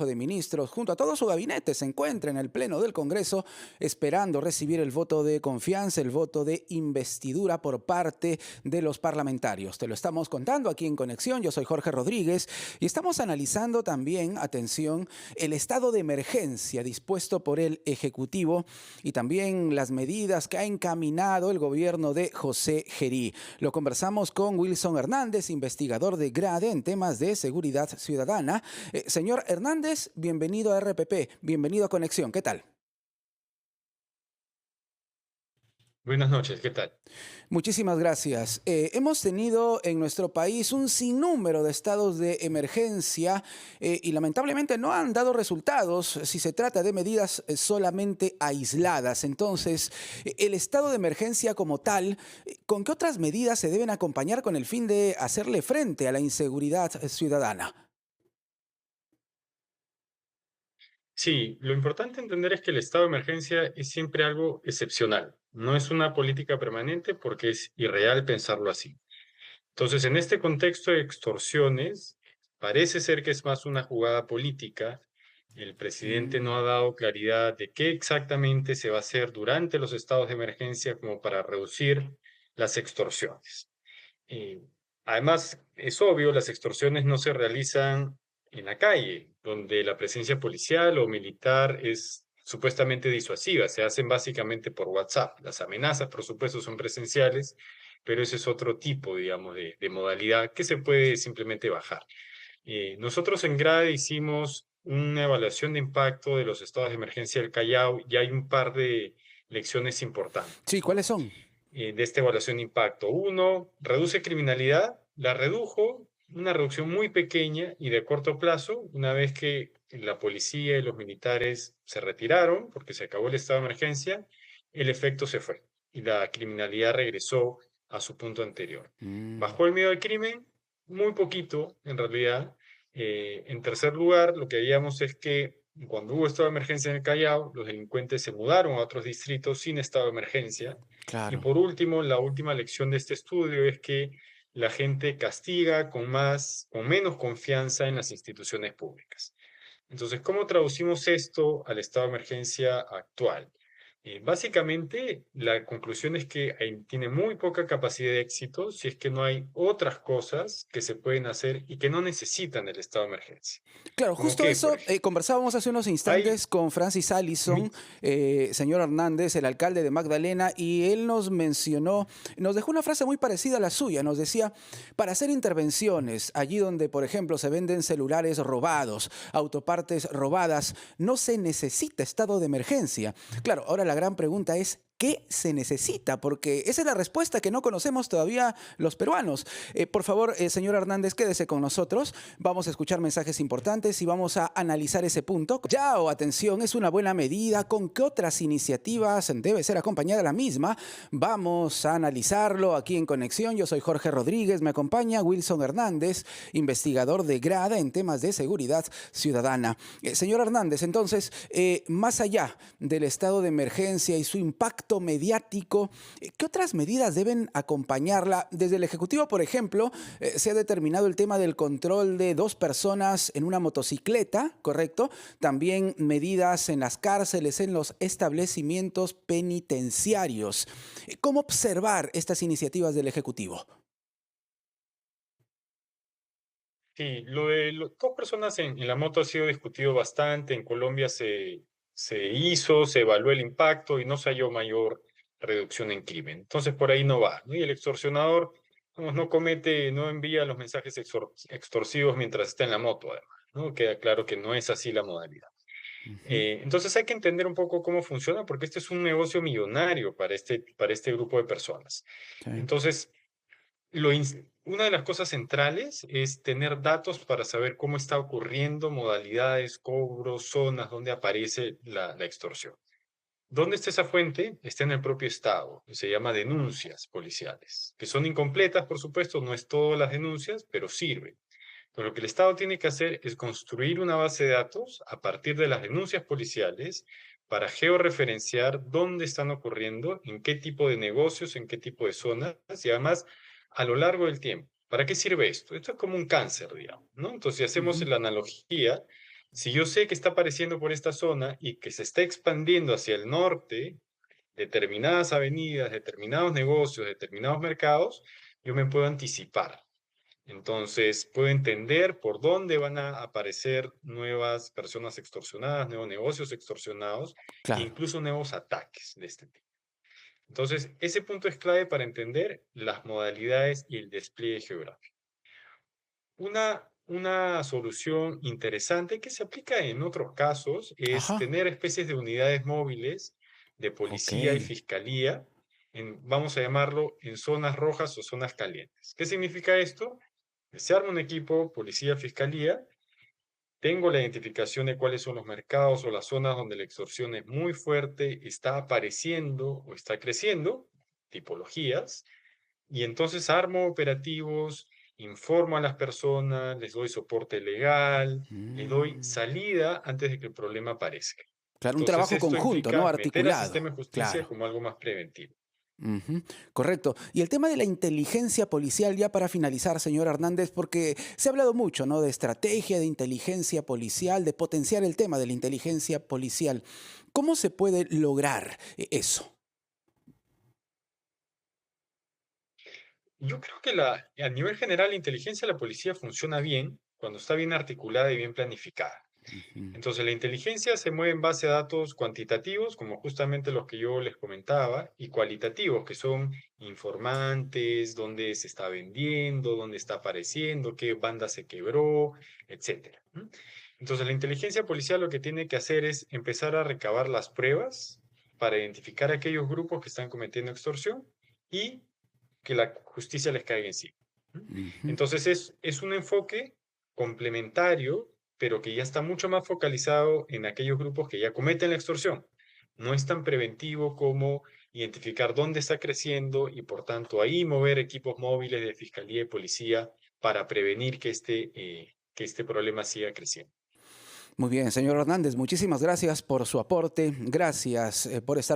Consejo de Ministros, junto a todo su gabinete, se encuentra en el Pleno del Congreso esperando recibir el voto de confianza, el voto de investidura por parte de los parlamentarios. Te lo estamos contando aquí en Conexión. Yo soy Jorge Rodríguez y estamos analizando también, atención, el estado de emergencia dispuesto por el Ejecutivo y también las medidas que ha encaminado el gobierno de José Gerí. Lo conversamos con Wilson Hernández, investigador de GRADE en temas de seguridad ciudadana. Señor Hernández, bienvenido a RPP, bienvenido a Conexión. ¿Qué tal? Buenas noches, ¿qué tal? Muchísimas gracias. Hemos tenido en nuestro país un sinnúmero de estados de emergencia y lamentablemente no han dado resultados si se trata de medidas solamente aisladas. Entonces, el estado de emergencia como tal, ¿con qué otras medidas se deben acompañar con el fin de hacerle frente a la inseguridad ciudadana? Sí, lo importante entender es que el estado de emergencia es siempre algo excepcional, no es una política permanente porque es irreal pensarlo así. Entonces, en este contexto de extorsiones, parece ser que es más una jugada política. El presidente no ha Mm. dado claridad de qué exactamente se va a hacer durante los estados de emergencia como para reducir las extorsiones. Eh, Además, es obvio, las extorsiones no se realizan en la calle, donde la presencia policial o militar es supuestamente disuasiva. Se hacen básicamente por WhatsApp. Las amenazas, por supuesto, son presenciales, pero ese es otro tipo, digamos, de modalidad que se puede simplemente bajar. Nosotros en GRADE hicimos una evaluación de impacto de los estados de emergencia del Callao y hay un par de lecciones Sí, importantes, ¿no? ¿cuáles son? De esta evaluación de impacto. Uno, reduce criminalidad, la redujo, una reducción muy pequeña y de corto plazo, una vez que la policía y los militares se retiraron, porque se acabó el estado de emergencia, el efecto se fue y la criminalidad regresó a su punto anterior. Mm. Bajó el miedo al crimen, muy poquito en realidad. En tercer lugar, lo que veíamos es que cuando hubo estado de emergencia en el Callao, los delincuentes se mudaron a otros distritos sin estado de emergencia. Y Claro. por último, la última lección de este estudio es que la gente castiga con menos confianza en las instituciones públicas. Entonces, ¿cómo traducimos esto al estado de emergencia actual? Básicamente, la conclusión es que tiene muy poca capacidad de éxito si es que no hay otras cosas que se pueden hacer y que no necesitan el estado de emergencia. Claro, ¿Como justo qué, por eso ejemplo? conversábamos hace unos Hay, instantes con Francis Allison, señor Hernández, el alcalde de Magdalena, y él nos mencionó, nos dejó una frase muy parecida a la suya. Nos decía, para hacer intervenciones allí donde, por ejemplo, se venden celulares robados, autopartes robadas, no se necesita estado de emergencia. Claro, ahora la gran pregunta es, ¿qué se necesita? Porque esa es la respuesta que no conocemos todavía los peruanos. Por favor, señor Hernández, quédese con nosotros. Vamos a escuchar mensajes importantes y vamos a analizar ese punto. Ya, o atención, es una buena medida. ¿Con qué otras iniciativas debe ser acompañada la misma? Vamos a analizarlo aquí en Conexión. Yo soy Jorge Rodríguez, me acompaña Wilson Hernández, investigador de GRADA en temas de seguridad ciudadana. Señor Hernández, entonces, más allá del estado de emergencia y su impacto mediático, ¿qué otras medidas deben acompañarla? Desde el Ejecutivo, por ejemplo, se ha determinado el tema del control de dos personas en una motocicleta, ¿correcto? También medidas en las cárceles, en los establecimientos penitenciarios. ¿Cómo observar estas iniciativas del Ejecutivo? Sí, lo de dos personas en la moto ha sido discutido bastante. En Colombia se hizo, se evaluó el impacto y no se halló mayor reducción en crimen. Entonces por ahí no va, ¿no? Y el extorsionador, vamos, no comete, no envía los mensajes extorsivos mientras está en la moto, además, ¿no? Queda claro que no es así la modalidad. Ujú. Entonces hay que entender un poco cómo funciona, porque este es un negocio millonario para este grupo de personas. Sí. Entonces, una de las cosas centrales es tener datos para saber cómo está ocurriendo, modalidades, cobros, zonas donde aparece la extorsión. ¿Dónde está esa fuente? Está en el propio Estado. Se llama denuncias policiales, que son incompletas, por supuesto, no es todas las denuncias, pero sirven. Pero lo que el Estado tiene que hacer es construir una base de datos a partir de las denuncias policiales para georreferenciar dónde están ocurriendo, en qué tipo de negocios, en qué tipo de zonas y además a lo largo del tiempo. ¿Para qué sirve esto? Esto es como un cáncer, digamos, ¿no? Entonces, si hacemos Ujú. la analogía, Si yo sé que está apareciendo por esta zona y que se está expandiendo hacia el norte, determinadas avenidas, determinados negocios, determinados mercados, yo me puedo anticipar. Entonces, puedo entender por dónde van a aparecer nuevas personas extorsionadas, nuevos negocios extorsionados e Claro. incluso nuevos ataques de este tipo. Entonces, ese punto es clave para entender las modalidades y el despliegue geográfico. Una solución interesante que se aplica en otros casos es Ajá. tener especies de unidades móviles de Ok. policía y fiscalía, vamos a llamarlo en zonas rojas o zonas calientes. ¿Qué significa esto? Que se arma un equipo, policía, fiscalía, tengo la identificación de cuáles son los mercados o las zonas donde la extorsión es muy fuerte, está apareciendo o está creciendo, tipologías, y entonces armo operativos, informo a las personas, les doy soporte legal, les doy Mm. salida antes de que el problema aparezca. Claro, un Entonces trabajo esto conjunto, ¿no? implica meter al Articulado. sistema de justicia Claro. como algo más preventivo. Ujú, correcto. Y el tema de la inteligencia policial, ya para finalizar, señor Hernández, porque se ha hablado mucho, ¿no? De estrategia de inteligencia policial, de potenciar el tema de la inteligencia policial. ¿Cómo se puede lograr eso? Yo creo que a nivel general la inteligencia de la policía funciona bien cuando está bien articulada y bien planificada. Ujú. Entonces, la inteligencia se mueve en base a datos cuantitativos, como justamente los que yo les comentaba, y cualitativos, que son informantes, dónde se está vendiendo, dónde está apareciendo, qué banda se quebró, etcétera. ¿M? Entonces, la inteligencia policial lo que tiene que hacer es empezar a recabar las pruebas para identificar aquellos grupos que están cometiendo extorsión y que la justicia les caiga encima. ¿M? Ujú. Entonces, es un enfoque complementario pero que ya está mucho más focalizado en aquellos grupos que ya cometen la extorsión. No es tan preventivo como identificar dónde está creciendo y por tanto ahí mover equipos móviles de fiscalía y policía para prevenir que este problema siga creciendo. Muy bien, señor Hernández, muchísimas gracias por su aporte. Gracias por estar